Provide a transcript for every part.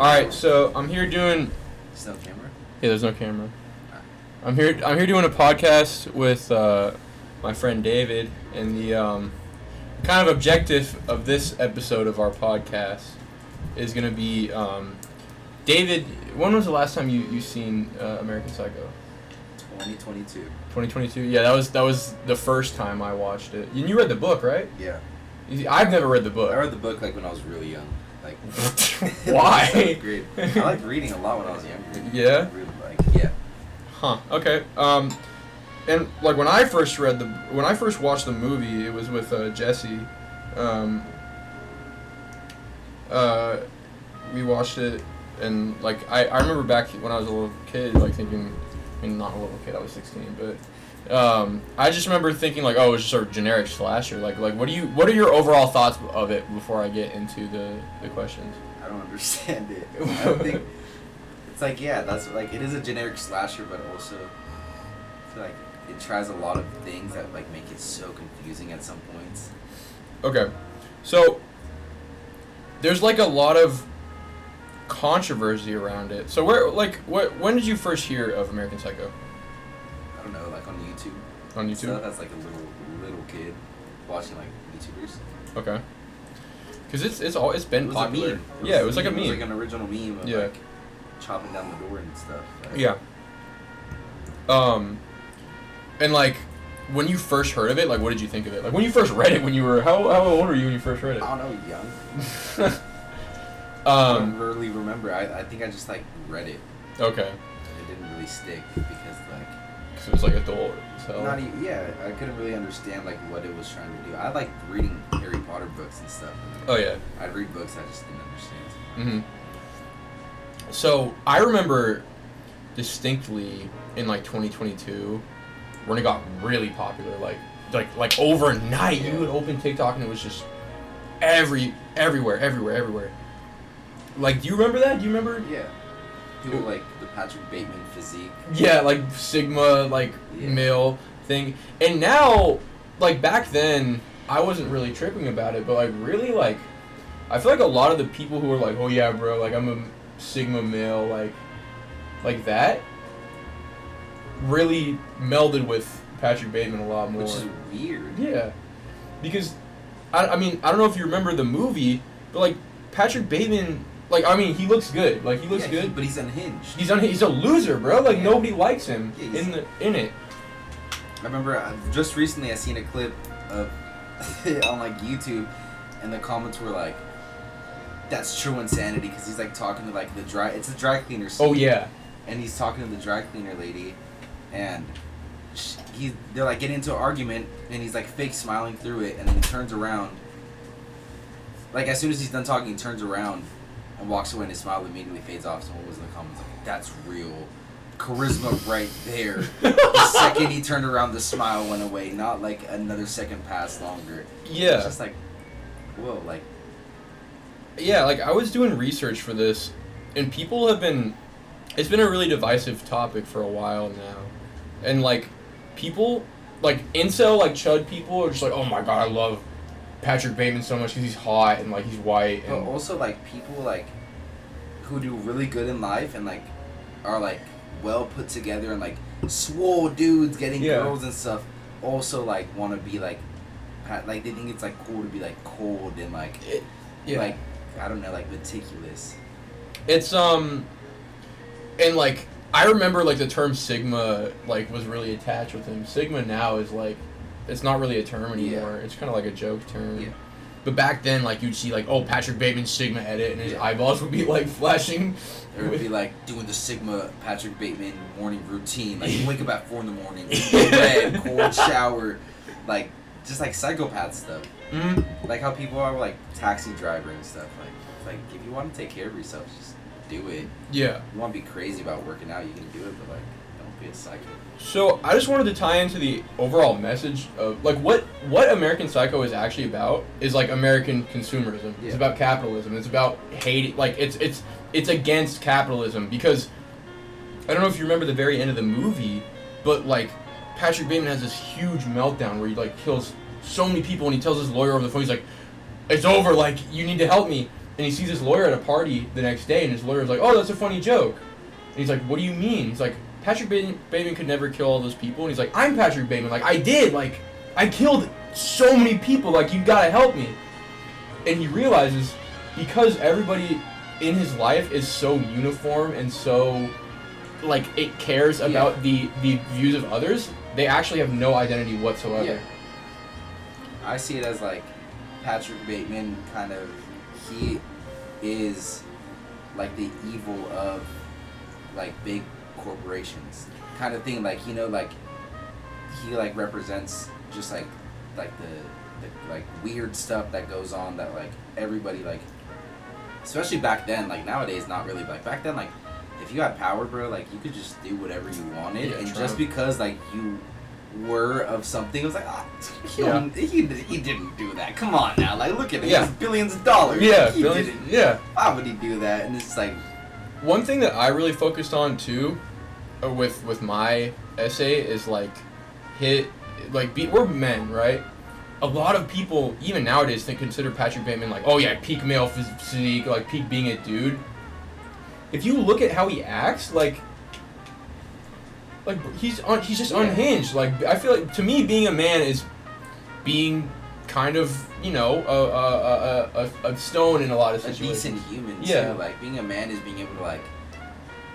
Alright, so I'm here doing... There's no camera? Yeah, there's no camera. I'm here doing a podcast with my friend David, and the kind of objective of this episode of our podcast is going to be... David, when was the last time you seen American Psycho? 2022. 2022? Yeah, that was the first time I watched it. And you read the book, right? Yeah. I've never read the book. I read the book like when I was really young. Like why? Great. I liked reading a lot when I was younger. Yeah. Yeah. Huh. Okay. And like when I first watched the movie, it was with Jesse. We watched it, and like I remember back when I was a little kid, like thinking, I mean not a little kid, I was 16, but I just remember thinking like, oh, it's just a generic slasher. Like what are your overall thoughts of it before I get into the questions? I don't understand it. I don't think it's like, yeah, that's like, it is a generic slasher, but also I feel like it tries a lot of things that like make it so confusing at some points. Okay, so there's like a lot of controversy around it. So when did you first hear of American Psycho? I don't know, like on YouTube. On YouTube? Stuff as like a little kid watching like YouTubers. Okay. Because it's been popular. A meme. It was like a meme. It was like an original meme of like chopping down the door and stuff. Like. Yeah. And like when you first heard of it, like what did you think of it? Like when you first read it, when you were how old were you when you first read it? I don't know, young. I don't really remember. I think I just like read it. Okay. It didn't really stick because like. Because it was like adult. So. I couldn't really understand like what it was trying to do. I liked reading Harry Potter books and stuff. Oh yeah. I'd read books I just didn't understand. Mhm. So I remember distinctly in like 2022 when it got really popular, like overnight, you would open TikTok and it was just everywhere. Like, do you remember that? Do you remember? Yeah. People like the Patrick Bateman physique. Yeah, like Sigma, male thing. And now, like back then, I wasn't really tripping about it, but like really, like, I feel like a lot of the people who are like, oh yeah, bro, like I'm a Sigma male, like that, really melded with Patrick Bateman a lot more. Which is weird. Yeah. Because, I mean, I don't know if you remember the movie, but like Patrick Bateman... Like, I mean, he looks good. Like, he looks good. But he's unhinged. He's a loser, bro. Like, nobody likes him Yeah, in it. I remember just recently I seen a clip of on, like, YouTube, and the comments were like, that's true insanity, because he's, like, talking to, like, it's a dry cleaner scene. Oh, yeah. And he's talking to the dry cleaner lady, and they're, like, getting into an argument, and he's, like, fake smiling through it, and then he turns around. Like, as soon as he's done talking, he turns around and walks away, and his smile immediately fades off. Someone was in the comments like, that's real charisma right there. The second he turned around, the smile went away, not like another second passed longer. Yeah. It's just like, whoa, like. Yeah, like I was doing research for this, and people have been, it's been a really divisive topic for a while now. And like, people, like incel, like chud people are just like, oh my god, I love Patrick Bateman so much because he's hot and like he's white. And but also like people like who do really good in life and like are like well put together and like swole dudes getting girls and stuff also like want to be like they think it's like cool to be like cold and like like I don't know, like meticulous. It's and like I remember like the term Sigma like was really attached with him. Sigma now is like, it's not really a term anymore. It's kind of like a joke term. Yeah. But back then, like, you'd see, like, oh, Patrick Bateman Sigma edit, and his eyeballs would be, like, flashing. It would be, like, doing the Sigma Patrick Bateman morning routine. Like, you wake up at 4 in the morning, red, cold shower. Like, just, like, psychopath stuff. Mm-hmm. Like how people are, like, taxi driver and stuff. Like, if you want to take care of yourself, just do it. Yeah. If you want to be crazy about working out, you can do it, but, like, don't be a psycho. So I just wanted to tie into the overall message of like what American Psycho is actually about is like American consumerism. Yeah. It's about capitalism. It's about hating, like it's against capitalism, because I don't know if you remember the very end of the movie, but like Patrick Bateman has this huge meltdown where he like kills so many people and he tells his lawyer over the phone, he's like, it's over, like you need to help me. and he sees his lawyer at a party the next day, and his lawyer's like, "Oh, that's a funny joke." And he's like, "What do you mean?" He's like, "Patrick Bateman could never kill all those people." And he's like, "I'm Patrick Bateman. Like, I did. Like, I killed so many people. Like, you gotta help me." And he realizes, because everybody in his life is so uniform and so, like, it cares about the views of others, they actually have no identity whatsoever. Yeah. I see it as, like, Patrick Bateman kind of, he is, like, the evil of, like, big corporations kind of thing. Like, you know, like, he, like, represents just, like the like, weird stuff that goes on that, like, everybody, like, especially back then, like, nowadays, not really, like, back then, like, if you had power, bro, like, you could just do whatever you wanted, and Trump. Just because, like, you were of something, it was like, he didn't do that. Come on now, like, look at him. He has billions of dollars. Yeah, like, billions. Yeah. Why would he do that? And it's like, one thing that I really focused on too, with my essay is like, we're men, right? A lot of people, even nowadays, consider Patrick Bateman like, oh yeah, peak male physique, like peak being a dude. If you look at how he acts, like he's just unhinged. Like, I feel like, to me, being a man is being kind of, you know, a stone in a lot of situations. A decent human too. Like, being a man is being able to, like,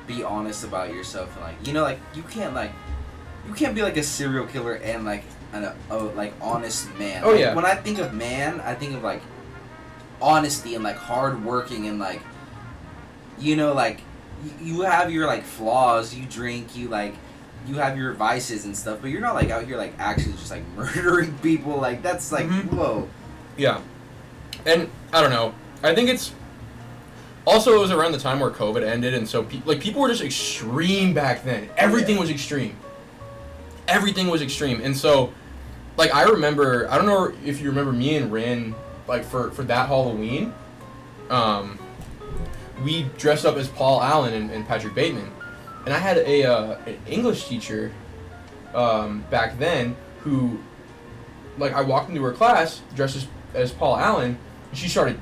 be honest about yourself, and, like, you know, like, you can't be like a serial killer and like like honest man. Oh, like, yeah. When I think of man, I think of, like, honesty and, like, hard working and, like, you know, like, you have your, like, flaws, you drink, you have your vices and stuff, but you're not, like, out here, like, actually just, like, murdering people. Like, that's, like, whoa. Yeah. And, I don't know. I think it's... Also, it was around the time where COVID ended, and so, people were just extreme back then. Everything was extreme. Everything was extreme. And so, like, I remember... I don't know if you remember me and Rin, like, for that Halloween, we dressed up as Paul Allen and Patrick Bateman. And I had an English teacher back then who, like, I walked into her class dressed as Paul Allen, and she started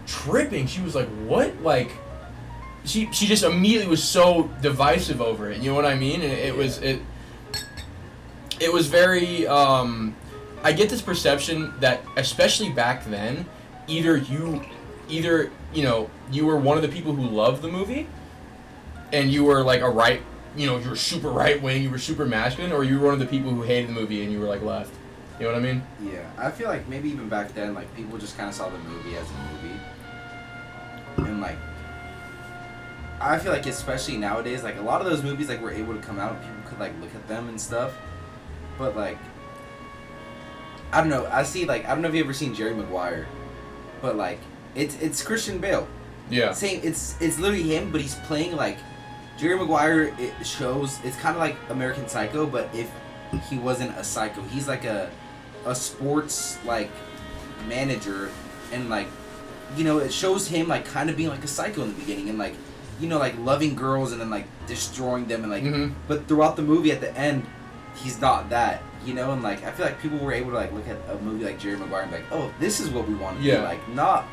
tripping. She was like, "What?" Like, she just immediately was so divisive over it. You know what I mean? And it was very. I get this perception that, especially back then, either you were one of the people who loved the movie, and you were like you were super right wing, you were super masculine, or you were one of the people who hated the movie and you were like left. You know what I mean? Yeah, I feel like maybe even back then, like, people just kind of saw the movie as a movie, and, like, I feel like especially nowadays, like, a lot of those movies, like, were able to come out and people could, like, look at them and stuff, but, like, I don't know. I see, like, I don't know if you ever seen Jerry Maguire, but, like, it's Christian Bale. Yeah. Same. It's literally him, but he's playing, like, Jerry Maguire. It shows it's kind of like American Psycho, but if he wasn't a psycho, he's like a sports, like, manager, and, like, you know, it shows him, like, kind of being like a psycho in the beginning, and, like, you know, like, loving girls and then, like, destroying them, and, like, but throughout the movie at the end, he's not that, you know, and, like, I feel like people were able to, like, look at a movie like Jerry Maguire and be like, oh, this is what we want to be like, not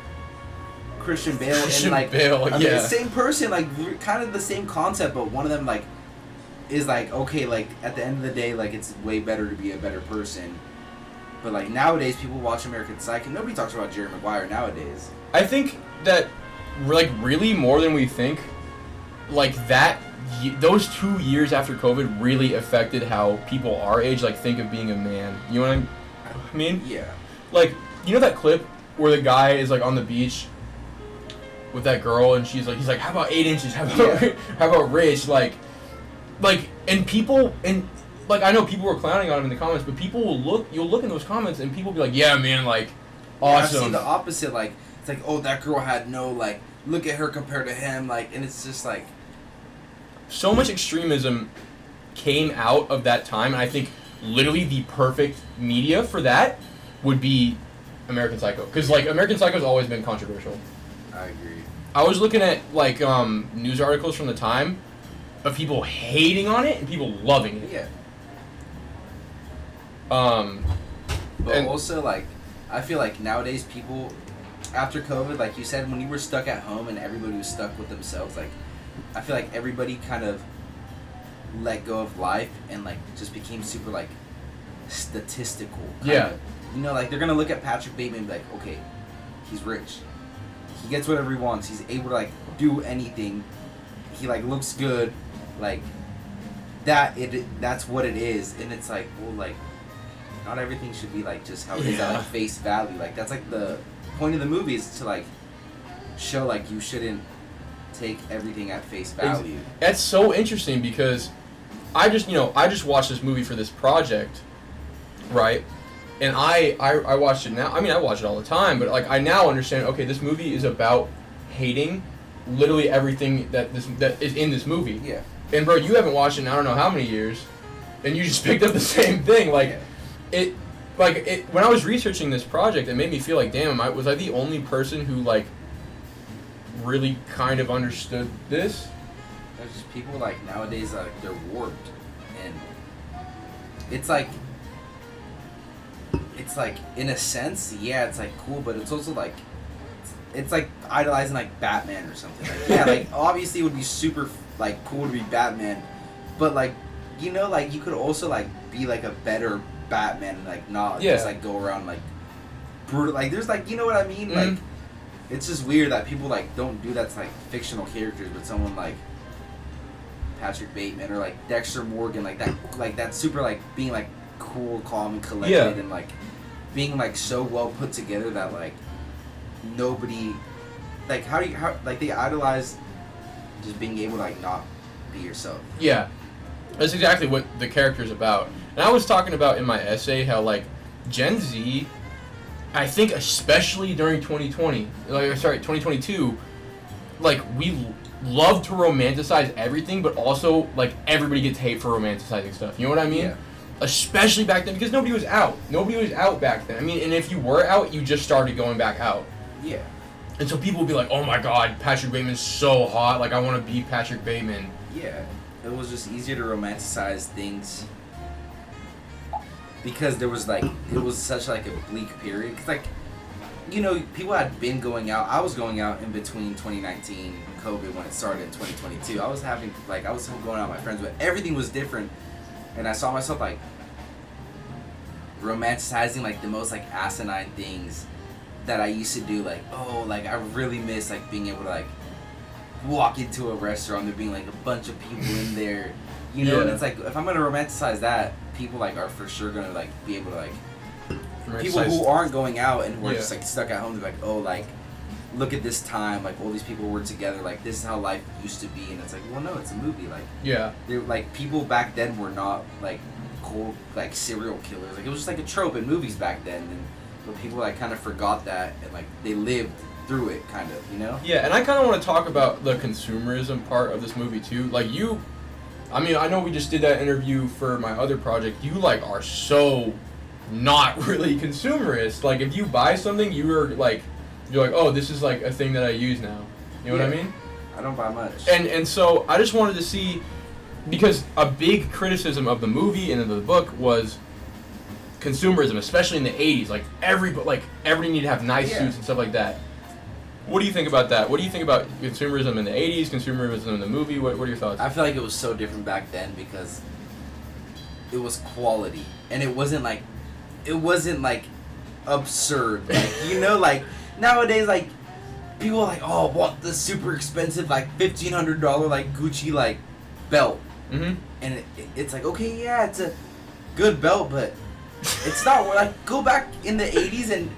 Christian Bale and, like, the same person, like, kind of the same concept, but one of them, like, is like, okay, like, at the end of the day, like, it's way better to be a better person. But, like, nowadays, people watch American Psycho. Nobody talks about Jerry Maguire nowadays. I think that, like, really more than we think, like, those 2 years after COVID really affected how people our age, like, think of being a man. You know what I mean? Yeah. Like, you know that clip where the guy is, like, on the beach with that girl, and he's like, how about 8 inches? How about Rich? Like, and people, and, like, I know people were clowning on him in the comments, but you'll look in those comments, and people be like, yeah, man, like, awesome. I've seen the opposite, like, it's like, oh, that girl had no, like, look at her compared to him, like, and it's just, like, so much extremism came out of that time, and I think literally the perfect media for that would be American Psycho. Because, like, American Psycho's always been controversial. I agree. I was looking at, like, news articles from the time of people hating on it and people loving it. Yeah. But also, like, I feel like nowadays people, after COVID, like you said, when you were stuck at home and everybody was stuck with themselves, like I feel like everybody kind of let go of life and like just became super like statistical. Yeah. You know, like they're gonna look at Patrick Bateman and be like, okay, he's rich. He gets whatever he wants. He's able to like do anything. He like looks good, like that's what it is. And it's like, well, like not everything should be like just how it is at like face value. Like that's like the point of the movie is to like show like you shouldn't take everything at face value. That's so interesting because I just watched this movie for this project, right? And I watched it now. I mean, I watch it all the time, but like I now understand. Okay, this movie is about hating literally everything that is in this movie. Yeah. And bro, you haven't watched it in I don't know how many years, and you just picked up the same thing. Like, it when I was researching this project, it made me feel like, damn, was I the only person who like really kind of understood this? There's just people like nowadays like they're warped, and it's like in a sense, yeah, it's like cool, but it's also like it's like idolizing like Batman or something. Like yeah, like obviously it would be super like cool to be Batman, but like you know like you could also like be like a better Batman and like not just like go around like brutal. Like there's like you know what I mean? Mm-hmm. Like it's just weird that people like don't do that to like fictional characters, but someone like Patrick Bateman or like Dexter Morgan like that super like being like cool, calm, and collected and like being like so well put together that like nobody like how like they idolize just being able to like not be yourself. Yeah, that's exactly what the character's about. And I was talking about in my essay how like Gen Z, I think especially during 2022, like we love to romanticize everything, but also like everybody gets hate for romanticizing stuff. You know what I mean? Yeah. Especially back then because nobody was out. Nobody was out back then. I mean, and if you were out, you just started going back out. Yeah. And so people would be like, "Oh my God, Patrick Bateman's so hot! Like I want to be Patrick Bateman." Yeah, it was just easier to romanticize things because there was like it was such like a bleak period. Cause like, you know, people had been going out. I was going out in between 2019 and COVID when it started in 2022. I was going out with my friends, but everything was different, and I saw myself like romanticizing like the most like asinine things that I used to do, like, oh, like, I really miss, like, being able to, like, walk into a restaurant, there being, like, a bunch of people in there, you know, and it's, like, if I'm going to romanticize that, people, like, are for sure going to, like, be able to, like, people who aren't going out and who are just, like, stuck at home, they're like, oh, like, look at this time, like, all these people were together, like, this is how life used to be, and it's like, well, no, it's a movie, like, they're, like, people back then were not, like, cold, like, serial killers, like, it was just, like, a trope in movies back then, and but people like kind of forgot that and like they lived through it kind of, you know? Yeah, and I kind of want to talk about the consumerism part of this movie too. Like I mean, I know we just did that interview for my other project. You like are so not really consumerist. Like if you buy something, you're like, oh, this is like a thing that I use now. You know what I mean? I don't buy much. And so I just wanted to see, because a big criticism of the movie and of the book was consumerism, especially in the 80s. Like everybody needed to have nice suits and stuff like that. What do you think about that? What do you think about consumerism in the 80s, consumerism in the movie? What are your thoughts? I feel like it was so different back then because it was quality and it wasn't like absurd. Like, you know, like nowadays, like people are like, oh, want the super expensive like $1,500 like Gucci like belt. Mm-hmm. And it's like, okay, yeah, it's a good belt, but it's not like go back in the 80s and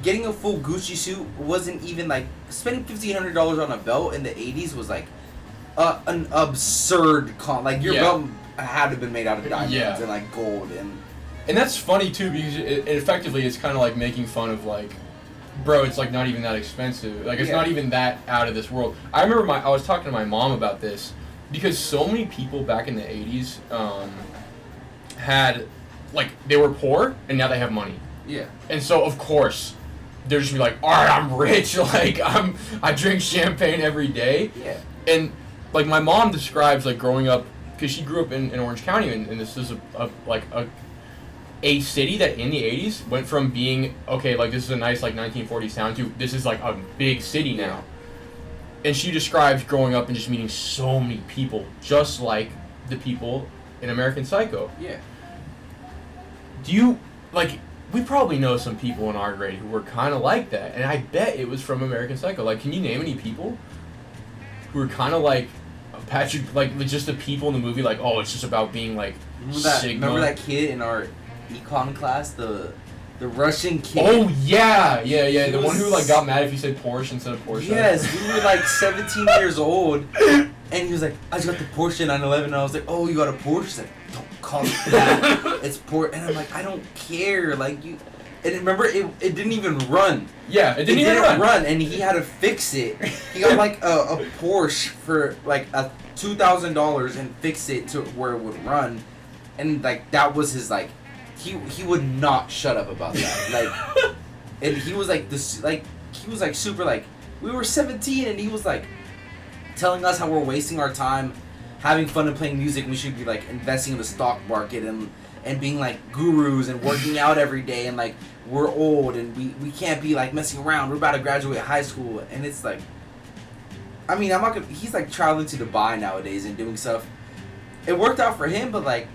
getting a full Gucci suit wasn't even like spending $1,500 on a belt in the 80s was like an absurd like your belt had to have been made out of diamonds and like gold and that's funny too because it effectively is kind of like making fun of like, bro, it's like not even that expensive, like it's not even that out of this world. I remember I was talking to my mom about this because so many people back in the 80s had like they were poor and now they have money. Yeah. And so of course they're just be like, all right, I'm rich. Like I drink champagne every day. Yeah. And like my mom describes like growing up, because she grew up in Orange County, and this is a city that in the 80s went from being, okay, like this is a nice like 1940s town to this is like a big city now. And she describes growing up and just meeting so many people, just like the people in American Psycho. Yeah. Do you, like, we probably know some people in our grade who were kind of like that, and I bet it was from American Psycho. Like, can you name any people who were kind of like Patrick, like just the people in the movie, like, oh, it's just about being like Sigma. Remember that kid in our econ class, the Russian kid? Oh yeah, the one who like got mad if you said Porsche instead of Porsche. Yes, we were like 17 years old, and he was like, I just got the Porsche 911, and I was like, oh, you got a Porsche? He's like, don't call it that. It's Porsche, and I'm like, I don't care, like you. And remember, it didn't even run. Yeah, it didn't even run, and he had to fix it. He got like a Porsche for like a $2,000 and fix it to where it would run, and like that was his like. He would not shut up about that. Like, and he was like this, like he was like super like we were 17 and he was like telling us how we're wasting our time, having fun and playing music. We should be like investing in the stock market and being like gurus and working out every day and like we're old and we can't be like messing around. We're about to graduate high school and it's like, I mean I'm not gonna. He's like traveling to Dubai nowadays and doing stuff. It worked out for him, but like.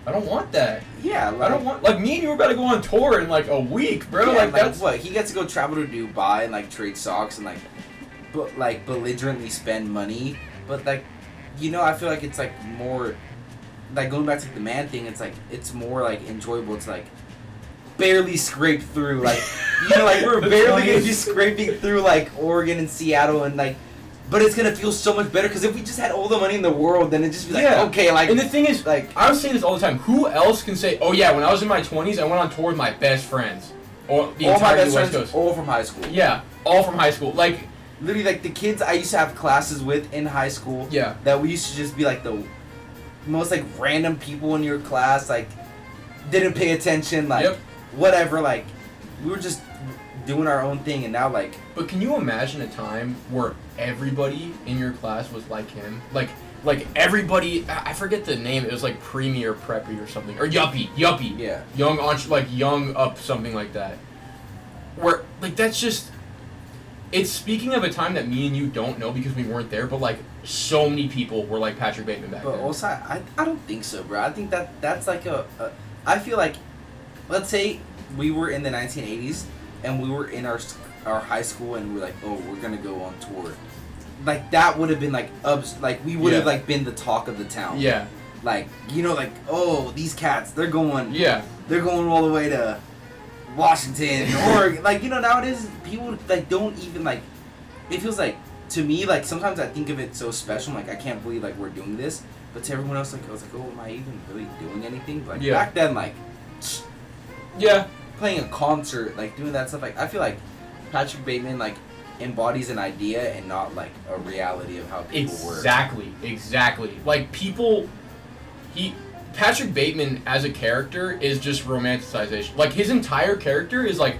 I don't want that. Yeah, like, I don't want like me and you were about to go on tour in like a week, bro. Yeah, like that's what he gets to go travel to Dubai and like trade stocks and like belligerently spend money. But like, you know, I feel like it's like more like going back to the man thing. It's like it's more like enjoyable. It's like barely scraped through. Like you know, like we're barely gonna be scraping through like Oregon and Seattle and like. But it's gonna feel so much better because if we just had all the money in the world, then it'd just be like, okay, like. And the thing is, like, I was saying this all the time. Who else can say, oh yeah, when I was in my 20s, I went on tour with my best friends, or the all my entire best West friends, Coast. all from high school. Yeah, all from high school. Like, literally, like the kids I used to have classes with in high school. Yeah. That we used to just be like the most like random people in your class, like didn't pay attention, like whatever, like we were just doing our own thing, and now like. But can you imagine a time where everybody in your class was like him? Like everybody, I forget the name. It was like preemie or preppy or something, or yuppie. Yeah. Young up, something like that. Where like that's just. It's speaking of a time that me and you don't know because we weren't there, but like so many people were like Patrick Bateman back then. But also, I don't think so, bro. I think that's like I feel like, let's say we were in the 1980s and we were in our high school and we're like, oh, we're gonna go on tour. Like that would have been like like we would have like been the talk of the town. Yeah. Like you know, like oh, these cats, they're going. Yeah. They're going all the way to Washington or like you know nowadays people like don't even like. It feels like to me like sometimes I think of it so special. I'm like I can't believe like we're doing this, but to everyone else like I was like, oh, am I even really doing anything? Like back then like. Yeah. Playing a concert, like doing that stuff, like I feel like Patrick Bateman like embodies an idea and not like a reality of how people work. Exactly. Like people, Patrick Bateman as a character is just romanticization. Like his entire character is like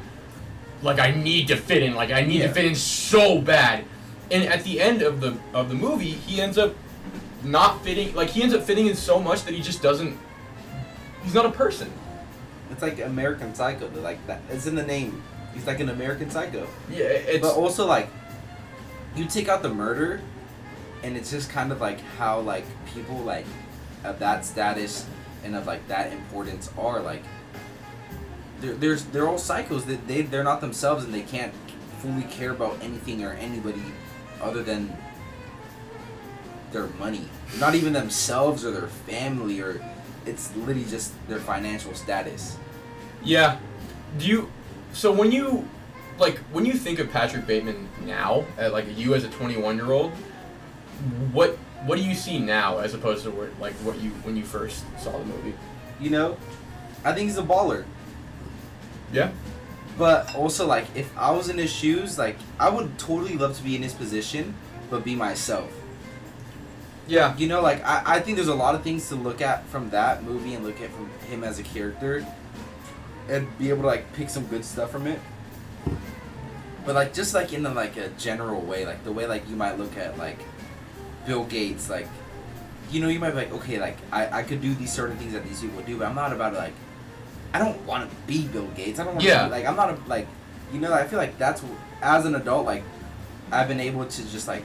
I need to fit in. Like I need to fit in so bad, and at the end of the movie, he ends up not fitting. Like he ends up fitting in so much that he just doesn't. He's not a person. It's like American Psycho, like that. It's in the name. He's like an American Psycho. Yeah, it's. But also like, you take out the murder, and it's just kind of like how like people like of that status and of like that importance are like. They're all psychos that they're not themselves and they can't fully care about anything or anybody other than their money. Not even themselves or their family or. It's literally just their financial status. Yeah. So when you think of Patrick Bateman now, like you as a 21-year-old, what do you see now as opposed to when you first saw the movie? You know, I think he's a baller. Yeah. But also like if I was in his shoes, like I would totally love to be in his position, but be myself. Yeah. You know, like, I think there's a lot of things to look at from that movie and look at from him as a character and be able to, like, pick some good stuff from it. But, like, just, like, in, like, a general way, like, the way, like, you might look at, like, Bill Gates, like, you know, you might be like, okay, like, I could do these certain things that these people do, but I'm not about to, like, I don't want to be Bill Gates. I don't want Yeah. to be, like, I'm not a, like, you know, I feel like that's, as an adult, like, I've been able to just, like,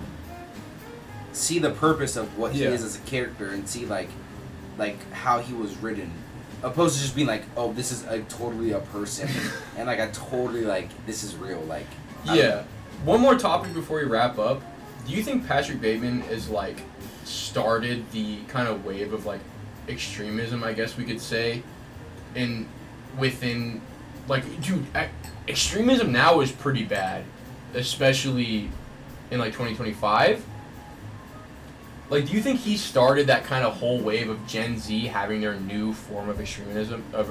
see the purpose of what he is as a character and see, like, how he was written. Opposed to just being like, oh, this is totally a person. And, like, I totally, like, this is real. Like, yeah. One more topic before we wrap up. Do you think Patrick Bateman is, like, started the kind of wave of, like, extremism, I guess we could say, within, like, dude, extremism now is pretty bad, especially in, like, 2025. Like, do you think he started that kind of whole wave of Gen Z having their new form of extremism? I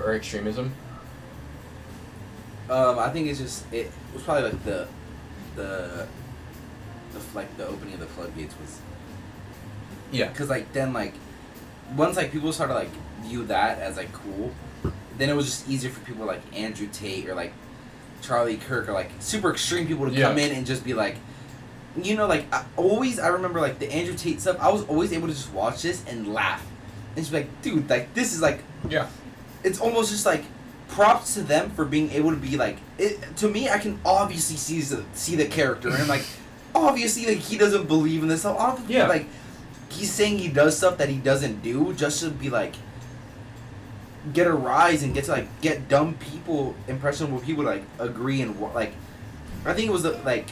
think it's just, it was probably, like, the opening of the floodgates was... Yeah. Because, like, then, like, once, like, people started, like, view that as, like, cool, then it was just easier for people like Andrew Tate or, like, Charlie Kirk or, like, super extreme people to come in and just be, like, you know, like, I remember, like, the Andrew Tate stuff, I was always able to just watch this and laugh. And just be like, dude, like, this is, like... Yeah. It's almost just, like, props to them for being able to be, like... To me, I can obviously see the character, and, like, obviously, like, he doesn't believe in this stuff. Obviously, like, he's saying he does stuff that he doesn't do just to be, like... get a rise and get to, like, get dumb people, impressionable people to, like, agree and, like... I think it was, like...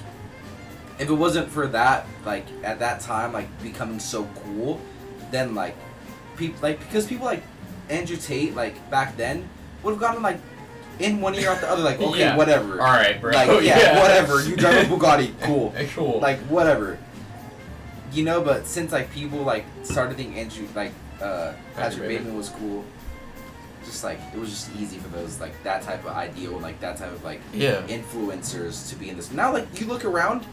If it wasn't for that, like, at that time, like, becoming so cool, then, like, people, like, because people like Andrew Tate, like, back then, would have gotten, like, in one ear out the other, like, okay, whatever. Alright, bro. Like, whatever. You drive a Bugatti, cool. Cool. Like, whatever. You know, but since, like, people, like, started thinking Andrew, like, Patrick Bateman was cool, just, like, it was just easy for those, like, that type of ideal, like, that type of, like, influencers to be in this. Now, like, you look around,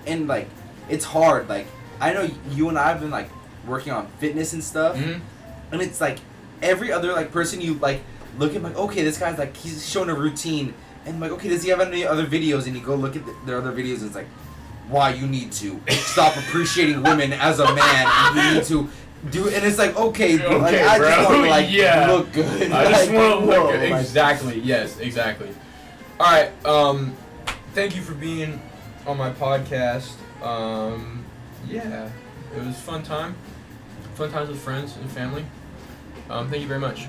and, like, it's hard. Like, I know you and I have been, like, working on fitness and stuff. Mm-hmm. And it's, like, every other, like, person you, like, look at, like, okay, this guy's, like, he's showing a routine. And, like, okay, does he have any other videos? And you go look at their other videos, and it's, like, why you need to stop appreciating women as a man. And you need to do... And it's, like, okay, bro. Like, I just want to, like, look good. I just want to look good. Like, exactly. Yes, exactly. All right. Thank you for being on my podcast. Yeah, it was a fun time. Fun times with friends and family. Thank you very much.